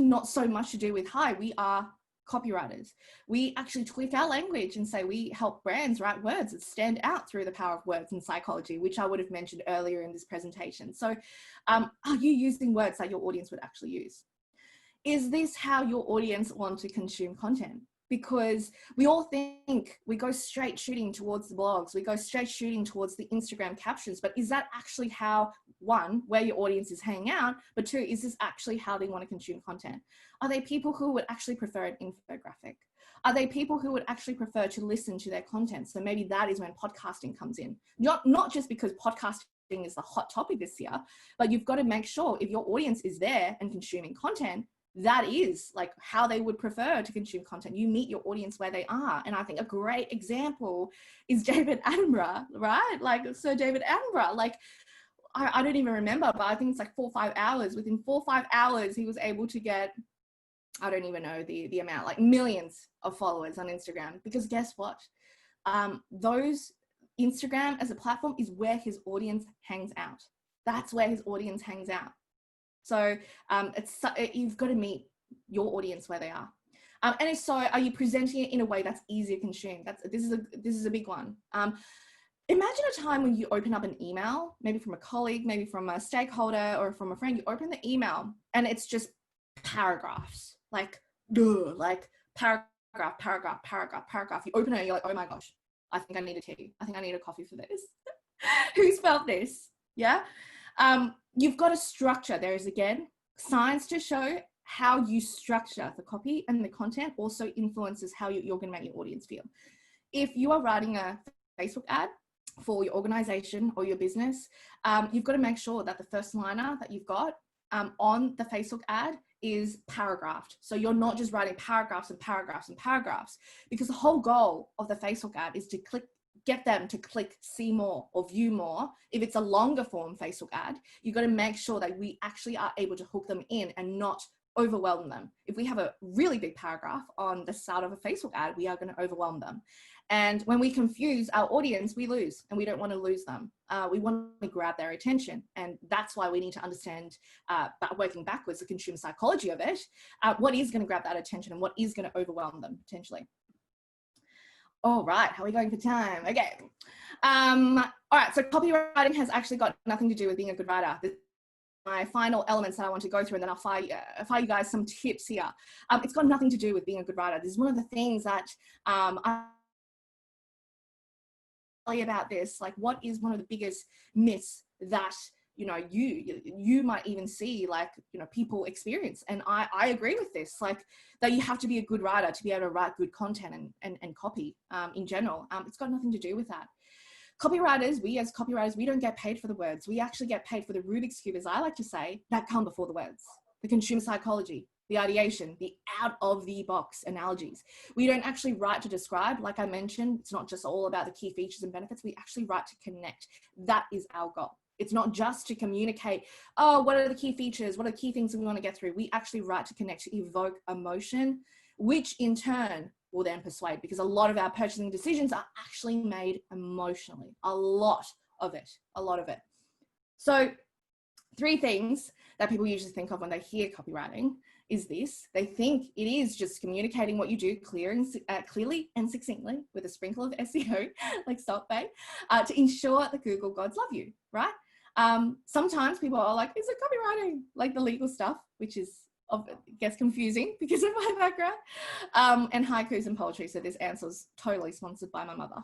not so much to do with, hi, we are copywriters. We actually tweak our language and say we help brands write words that stand out through the power of words and psychology, which I would have mentioned earlier in this presentation. So are you using words that your audience would actually use? Is this how your audience want to consume content? Because we all think we go straight shooting towards the blogs, we go straight shooting towards the Instagram captions, but is that actually how, one, where your audience is hanging out, but 2, is this actually how they want to consume content? Are they people who would actually prefer an infographic? Are they people who would actually prefer to listen to their content? So maybe that is when podcasting comes in. Not just because podcasting is the hot topic this year, but you've got to make sure if your audience is there and consuming content, that is like how they would prefer to consume content. You meet your audience where they are. And I think a great example is David Attenborough, right? Like Sir David Attenborough, like I don't even remember, but I think it's like 4 or 5 hours. Within 4 or 5 hours, he was able to get, I don't even know the amount, like millions of followers on Instagram. Because guess what? Those Instagram as a platform is where his audience hangs out. That's where his audience hangs out. So you've got to meet your audience where they are. And if so, are you presenting it in a way that's easy to consume? This is a big one. Imagine a time when you open up an email, maybe from a colleague, maybe from a stakeholder or from a friend. You open the email and it's just paragraphs, like paragraph. You open it and you're like, oh my gosh, I think I need a tea. I think I need a coffee for this. Who's felt this? Yeah. You've got a structure. There is, again, science to show how you structure the copy, and the content also influences how you're going to make your audience feel. If you are writing a Facebook ad for your organization or your business, you've got to make sure that the first liner that you've got on the Facebook ad is paragraphed. So you're not just writing paragraphs and paragraphs and paragraphs, because the whole goal of the Facebook ad is to get them to click see more or view more. If it's a longer form Facebook ad, you've got to make sure that we actually are able to hook them in and not overwhelm them. If we have a really big paragraph on the start of a Facebook ad, we are going to overwhelm them. And when we confuse our audience, we lose, and we don't want to lose them. We want to grab their attention. And that's why we need to understand, working backwards, the consumer psychology of it, what is going to grab that attention and what is going to overwhelm them potentially. All right, how are we going for time? Okay. All right, so copywriting has actually got nothing to do with being a good writer. This is my final elements that I want to go through, and then I'll fire you guys some tips here. It's got nothing to do with being a good writer. This is one of the things that I about this, like, what is one of the biggest myths that you might even see, like, people experience? And I agree with this, like, that you have to be a good writer to be able to write good content and copy in general. It's got nothing to do with that. Copywriters, we as copywriters, we don't get paid for the words. We actually get paid for the Rubik's Cube, as I like to say, that come before the words, the consumer psychology. the ideation, the out of the box analogies. We don't actually write to describe. Like I mentioned, it's not just all about the key features and benefits. We actually write to connect. That is our goal. It's not just to communicate, oh, what are the key features? What are the key things that we want to get through? We actually write to connect, to evoke emotion, which in turn will then persuade, because a lot of our purchasing decisions are actually made emotionally. A lot of it. So 3 things that people usually think of when they hear copywriting is this. They think it is just communicating what you do clearly and succinctly with a sprinkle of SEO, like Salt Bay, to ensure the Google gods love you, right? Sometimes people are like, is it copywriting? Like the legal stuff, which gets confusing because of my background, and haikus and poetry. So this answer is totally sponsored by my mother.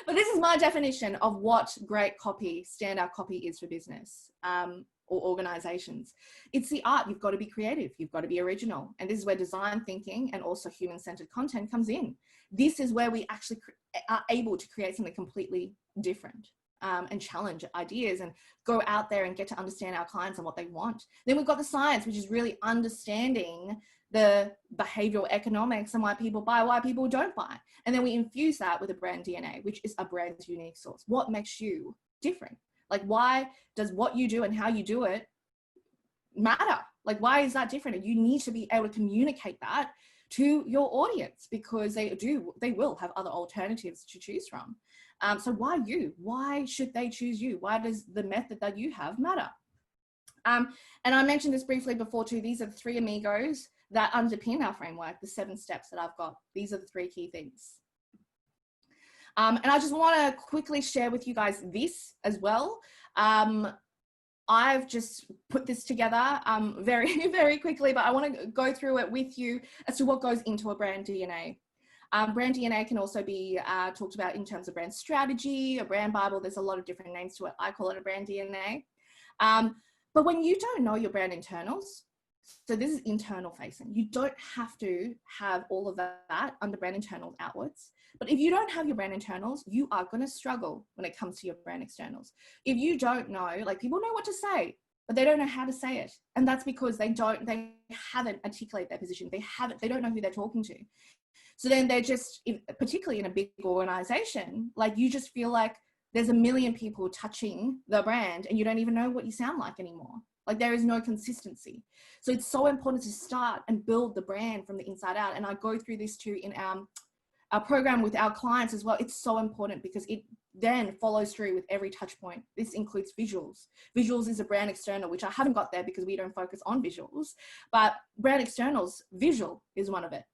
But this is my definition of what great copy, standout copy is for business or organizations. It's the art. You've got to be creative. You've got to be original. And this is where design thinking and also human-centered content comes in. This is where we actually are able to create something completely different. And challenge ideas and go out there and get to understand our clients and what they want. Then we've got the science, which is really understanding the behavioral economics and why people buy, why people don't buy. And then we infuse that with a brand DNA, which is a brand's unique source. What makes you different? Like, why does what you do and how you do it matter? Like, why is that different? And you need to be able to communicate that to your audience, because they will have other alternatives to choose from. So why you? Why should they choose you? Why does the method that you have matter? And I mentioned this briefly before too. These are the 3 amigos that underpin our framework, the 7 steps that I've got. These are the 3 key things. And I just want to quickly share with you guys this as well. I've just put this together very, very quickly, but I want to go through it with you as to what goes into a brand DNA. Brand DNA can also be talked about in terms of brand strategy, a brand Bible. There's a lot of different names to it. I call it a brand DNA. But when you don't know your brand internals, so this is internal facing, you don't have to have all of that under brand internals outwards. But if you don't have your brand internals, you are going to struggle when it comes to your brand externals. If you don't know, like, people know what to say, but they don't know how to say it. And that's because they haven't articulated their position. They don't know who they're talking to. So then they're just, particularly in a big organization, like, you just feel like there's a million people touching the brand and you don't even know what you sound like anymore. Like, there is no consistency. So it's so important to start and build the brand from the inside out. And I go through this too in our program with our clients as well. It's so important because it then follows through with every touch point. This includes visuals. Visuals is a brand external, which I haven't got there because we don't focus on visuals, but brand externals, visual is one of it.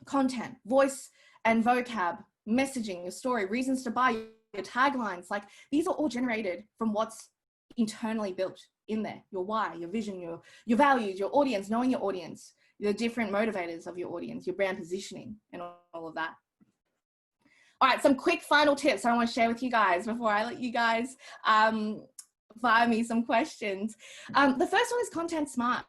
Content, voice and vocab, messaging, your story, reasons to buy, your taglines, like, these are all generated from what's internally built in there. Your why, your vision, your values, your audience, knowing your audience, the different motivators of your audience, your brand positioning, and all of that. All right, some quick final tips I want to share with you guys before I let you guys fire me some questions. The first one is content smart.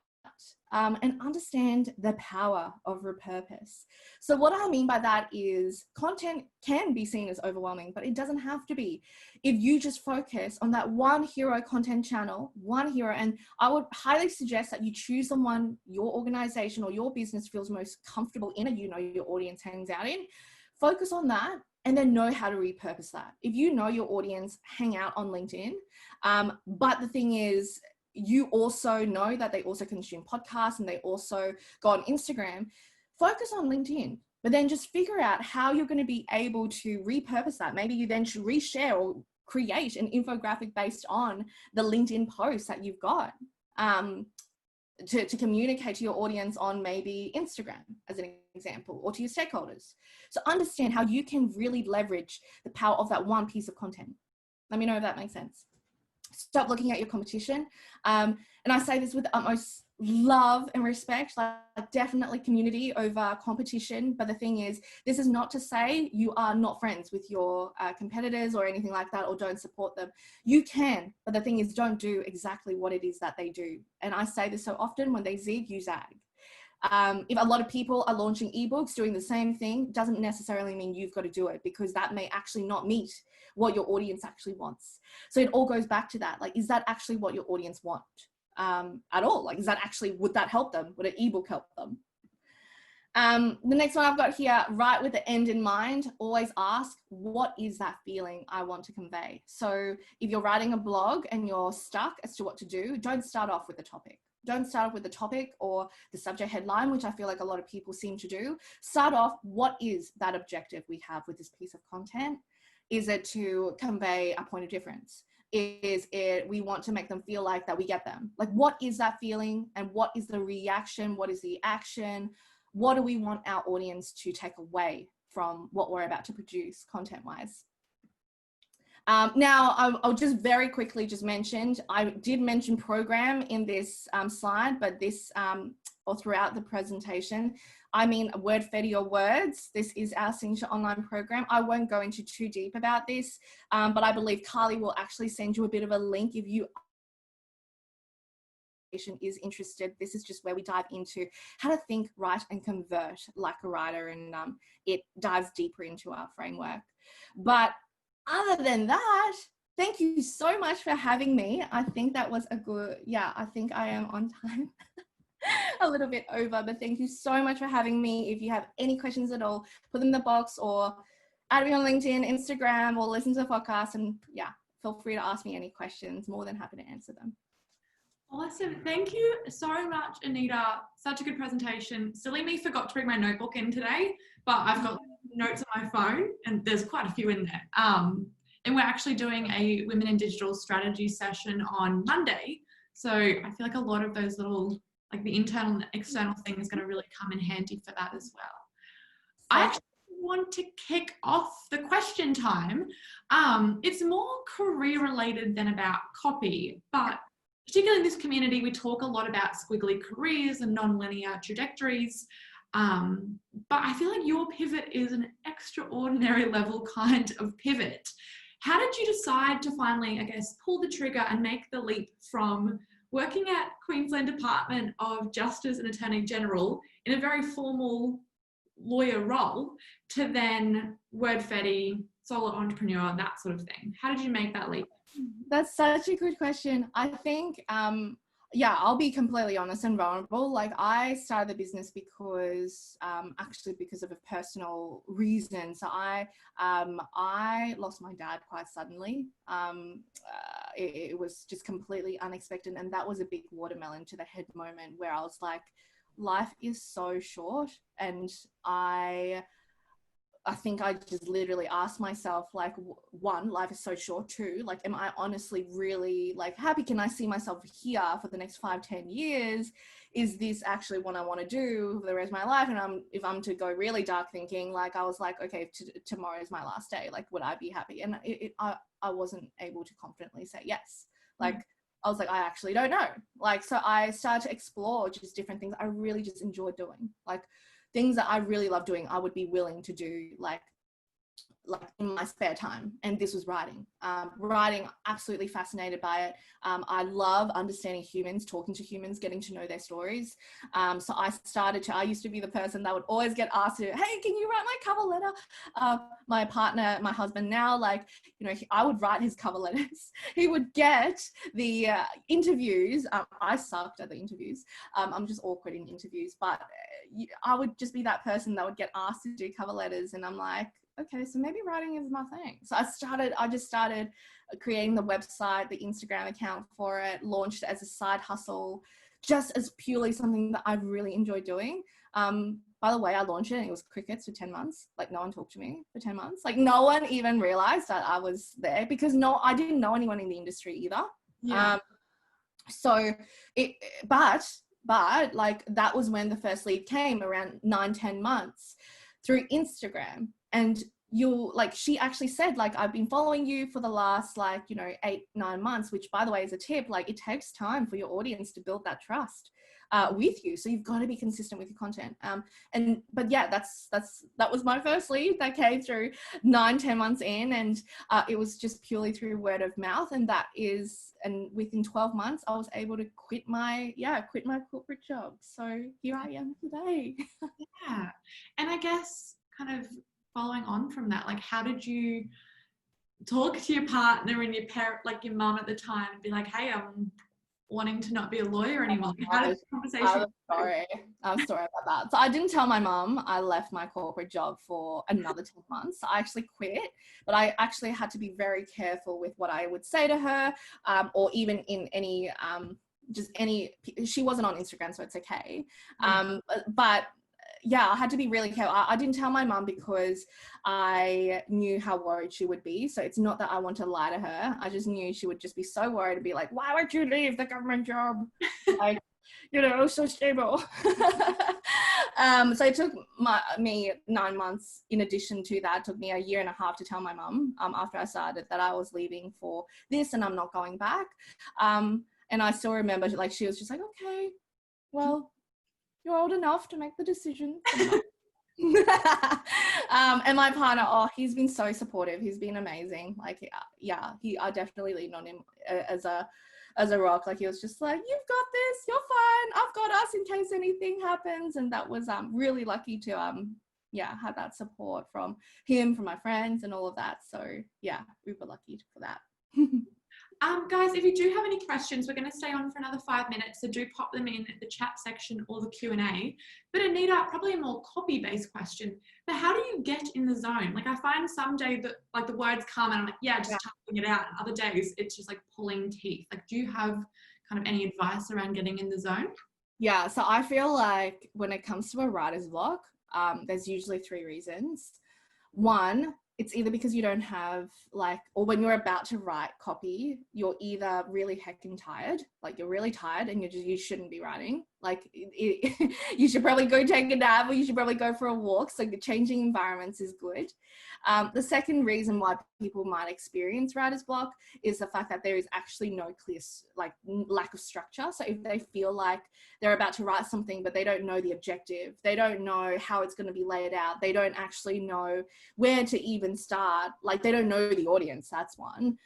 And understand the power of repurpose. So what I mean by that is content can be seen as overwhelming, but it doesn't have to be. If you just focus on that one hero content channel, one hero, and I would highly suggest that you choose the one your organization or your business feels most comfortable in, and you know your audience hangs out in, focus on that. And then know how to repurpose that. If you know your audience hang out on LinkedIn, but the thing is, you also know that they also consume podcasts and they also go on Instagram, focus on LinkedIn, but then just figure out how you're going to be able to repurpose that. Maybe you then should reshare or create an infographic based on the LinkedIn post that you've got to communicate to your audience on maybe Instagram as an example, or to your stakeholders. So understand how you can really leverage the power of that one piece of content. Let me know if that makes sense. Stop looking at your competition. And I say this with the utmost love and respect, like definitely community over competition. But the thing is, this is not to say you are not friends with your competitors or anything like that, or don't support them. You can, but the thing is, don't do exactly what it is that they do. And I say this so often: when they zig, you zag. If a lot of people are launching ebooks doing the same thing, doesn't necessarily mean you've got to do it, because that may actually not meet what your audience actually wants. So it all goes back to that. Like, is that actually what your audience want? at all? Like, is that actually, would that help them? Would an ebook help them? The next one I've got here, write with the end in mind. Always ask, what is that feeling I want to convey? So if you're writing a blog and you're stuck as to what to do, don't start off with the topic. Don't start off with the topic or the subject headline, which I feel like a lot of people seem to do. Start off, what is that objective we have with this piece of content? Is it to convey a point of difference? Is it, we want to make them feel like that we get them? Like, what is that feeling and what is the reaction? What is the action? What do we want our audience to take away from what we're about to produce content-wise? Now, I'll just very quickly just mention, I did mention program in this slide, but this, or throughout the presentation, I mean Wordfetti or Words. This is our signature online program. I won't go into too deep about this, but I believe Carly will actually send you a bit of a link if you is interested. This is just where we dive into how to think, write and convert like a writer, and it dives deeper into our framework. But other than that, thank you so much for having me. I think that was a good, yeah, I think I am on time. A little bit over, but thank you so much for having me. If you have any questions at all, put them in the box or add me on LinkedIn, Instagram, or listen to the podcast, and yeah, feel free to ask me any questions. More than happy to answer them. Awesome. Thank you so much, Anita. Such a good presentation. Silly me forgot to bring my notebook in today, but I've got notes on my phone and there's quite a few in there. And we're actually doing a Women in Digital strategy session on Monday. So I feel like a lot of those little, like the internal and external thing is going to really come in handy for that as well. I actually want to kick off the question time. It's more career related than about copy, but particularly in this community, we talk a lot about squiggly careers and non-linear trajectories. But I feel like your pivot is an extraordinary level kind of pivot. How did you decide to finally, I guess, pull the trigger and make the leap from working at Queensland Department of Justice and Attorney General in a very formal lawyer role to then Wordfetti, solo entrepreneur, that sort of thing? How did you make that leap? That's such a good question. I think, yeah, I'll be completely honest and vulnerable. Like, I started the business because, actually because of a personal reason. So I lost my dad quite suddenly. It was just completely unexpected. And that was a big watermelon to the head moment where I was like, life is so short. And I think I just literally asked myself, like, one, life is so short. Two, like, am I honestly really like happy? Can I see myself here for the next 5-10 years? Is this actually what I want to do for the rest of my life? And if I'm to go really dark thinking, like, I was like, okay, tomorrow is my last day. Like, would I be happy? And I wasn't able to confidently say yes. Like, I was like, I actually don't know. Like, so I started to explore just different things I really just enjoyed doing. Like, things that I really love doing, I would be willing to do like in my spare time. And this was writing. Writing, absolutely fascinated by it. I love understanding humans, talking to humans, getting to know their stories. So I used to be the person that would always get asked to, hey, can you write my cover letter? My partner, my husband now, like, you know, I would write his cover letters. He would get the interviews. I sucked at the interviews. I'm just awkward in interviews, but I would just be that person that would get asked to do cover letters. And I'm like, okay, so maybe writing is my thing. So I just started creating the website, the Instagram account for it, launched as a side hustle, just as purely something that I really enjoy doing. By the way, I launched it and it was crickets for 10 months. Like, no one talked to me for 10 months. Like, no one even realized that I was there because I didn't know anyone in the industry either. Yeah. But like, that was when the first lead came around 9-10 months through Instagram. And she actually said, like, I've been following you for the last, like, you know, 8-9 months, which, by the way, is a tip. Like, it takes time for your audience to build that trust with you. So you've got to be consistent with your content. But yeah, that was my first lead that came through 9-10 months in. And it was just purely through word of mouth. And within 12 months, I was able to quit my corporate job. So here I am today. Yeah. And I guess kind of following on from that, like, how did you talk to your partner and your parent, like your mum at the time, and be like, hey, I'm wanting to not be a lawyer anymore? How did the conversation I'm sorry about that. So I didn't tell my mum I left my corporate job for another 10 months. I actually quit, but I actually had to be very careful with what I would say to her, or even in any, she wasn't on Instagram, so it's okay. But yeah, I had to be really careful. I didn't tell my mum because I knew how worried she would be. So it's not that I want to lie to her. I just knew she would just be so worried and be like, why would you leave the government job? Like, you know, so stable. So it took me 9 months. In addition to that, it took me a year and a half to tell my mum after I started that I was leaving for this and I'm not going back. And I still remember, like, she was just like, okay, well, you're old enough to make the decision. And my partner, he's been so supportive. He's been amazing. Like, yeah, I definitely leaned on him as a rock. Like, he was just like, you've got this, you're fine, I've got us in case anything happens. And that was really lucky to have that support from him, from my friends and all of that. So yeah, we were lucky for that. Guys, if you do have any questions, we're going to stay on for another 5 minutes, so do pop them in the chat section or the Q&A. But Anita, probably a more copy-based question, but how do you get in the zone? Like, I find some days that, like, the words come and I'm like, yeah, just typing it out. And other days it's just like pulling teeth. Like, do you have kind of any advice around getting in the zone? Yeah, so I feel like when it comes to a writer's block, there's usually 3 reasons. One, it's either because you don't have, like, or when you're about to write copy, you're either really heckin' tired, like you're really tired and you shouldn't be writing. Like, you should probably go take a nap or you should probably go for a walk. So changing environments is good. The second reason why people might experience writer's block is the fact that there is actually no clear, like, lack of structure. So if they feel like they're about to write something, but they don't know the objective, they don't know how it's going to be laid out, they don't actually know where to even start, like, they don't know the audience, that's one.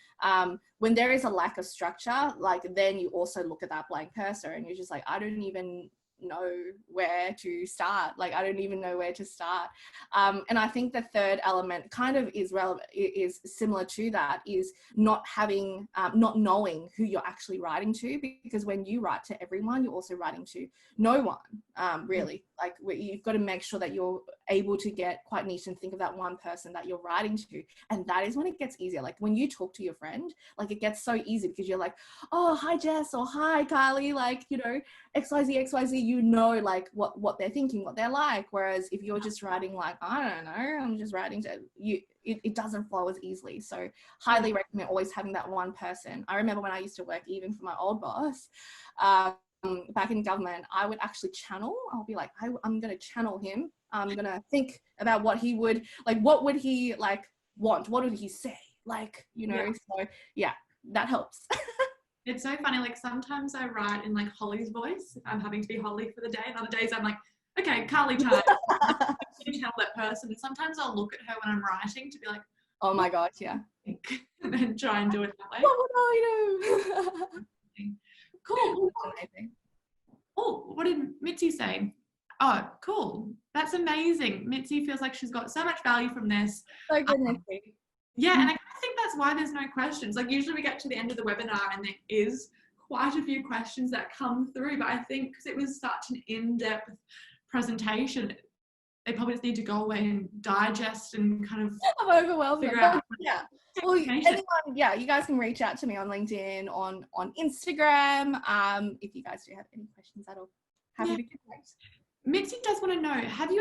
When there is a lack of structure, like, then you also look at that blank cursor and you're just like, I don't even know where to start. Like, I don't even know where to start. And I think the third element kind of is relevant, is similar to that, is not having, not knowing who you're actually writing to, because when you write to everyone, you're also writing to no one, really. Like, you've got to make sure that you're able to get quite niche and think of that one person that you're writing to. And that is when it gets easier. Like, when you talk to your friend, like, it gets so easy because you're like, oh, hi Jess, or hi Kylie, like, you know, XYZ, you know, like what they're thinking, what they're like. Whereas if you're just writing, like, I don't know, I'm just writing to you, it doesn't flow as easily. So highly recommend always having that one person. I remember when I used to work, even for my old boss, back in government, I would actually channel. I'll be like, I'm going to channel him. I'm going to think about what he would, like, what would he, like, want? What would he say? Like, you know, so yeah, that helps. It's so funny. Like, sometimes I write in, like, Holly's voice if I'm having to be Holly for the day, and other days I'm like, okay, Carly time. I'm going to tell that person. And sometimes I'll look at her when I'm writing to be like, oh my gosh, yeah. And then try and do it that way. What would I do? Cool. Oh, what did Mitzi say? Oh, cool. That's amazing. Mitzi feels like she's got so much value from this. So good, Mitzi. Yeah, and I think that's why there's no questions. Like, usually we get to the end of the webinar and there is quite a few questions that come through, but I think because it was such an in-depth presentation, they probably just need to go away and digest and kind of figure out. Yeah. Well, anyone, you guys can reach out to me on LinkedIn, on Instagram. If you guys do have any questions at all, happy to connect. Mitzi does want to know, have you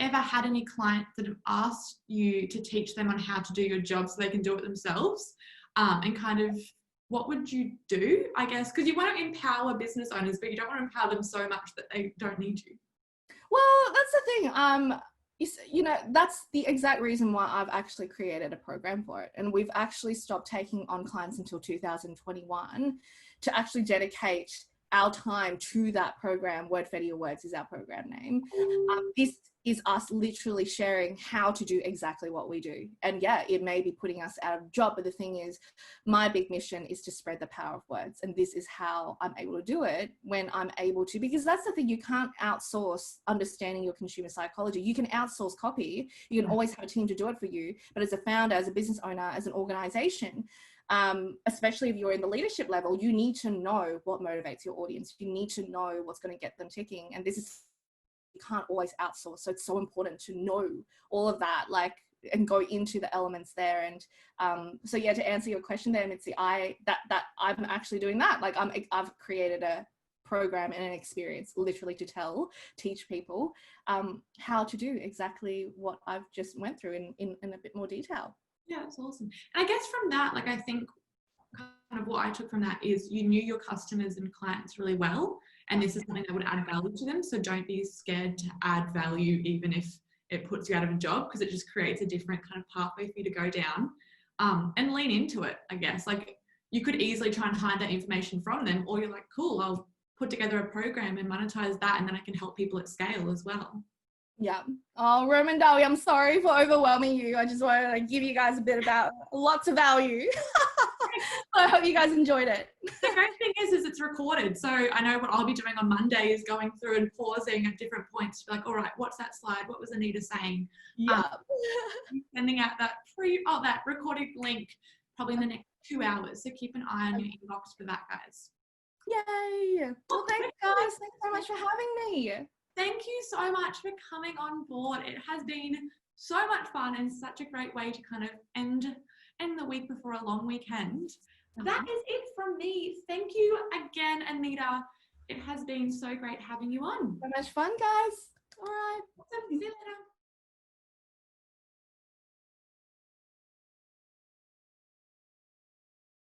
ever had any clients that have asked you to teach them on how to do your job so they can do it themselves? And kind of, what would you do, I guess? Because you want to empower business owners, but you don't want to empower them so much that they don't need you. Well, that's the thing. You know, that's the exact reason why I've actually created a program for it. And we've actually stopped taking on clients until 2021 to actually dedicate our time to that program. Wordfetti or Words is our program name. This is us literally sharing how to do exactly what we do. And yeah, it may be putting us out of a job, but the thing is, my big mission is to spread the power of words. And this is how I'm able to do it when I'm able to, because that's the thing, you can't outsource understanding your consumer psychology. You can outsource copy. You can always have a team to do it for you. But as a founder, as a business owner, as an organization, especially if you're in the leadership level, you need to know what motivates your audience. You need to know what's going to get them ticking. And this is, you can't always outsource. So it's so important to know all of that, like, and go into the elements there. And so yeah, to answer your question there, Mitzi, I'm actually doing that. Like I've created a program and an experience literally to teach people how to do exactly what I've just went through in a bit more detail. Yeah, that's awesome. And I guess from that, like, I think kind of what I took from that is you knew your customers and clients really well, and this is something that would add value to them. So don't be scared to add value, even if it puts you out of a job, because it just creates a different kind of pathway for you to go down, and lean into it, I guess. Like, you could easily try and hide that information from them, or you're like, cool, I'll put together a program and monetize that, and then I can help people at scale as well. Yeah. Oh, Roman Dawi, I'm sorry for overwhelming you. I just wanted to give you guys a bit about lots of value. I hope you guys enjoyed it. The great thing is it's recorded. So I know what I'll be doing on Monday is going through and pausing at different points to be like, all right, what's that slide? What was Anita saying? Yeah. Sending out that that recorded link probably in the next 2 hours. So keep an eye on your inbox for that, guys. Yay. Well, thanks guys. Thanks so much for having me. Thank you so much for coming on board. It has been so much fun and such a great way to kind of end the week before a long weekend. That is it from me. Thank you again, Anita. It has been so great having you on. So much fun, guys. All right. See you later.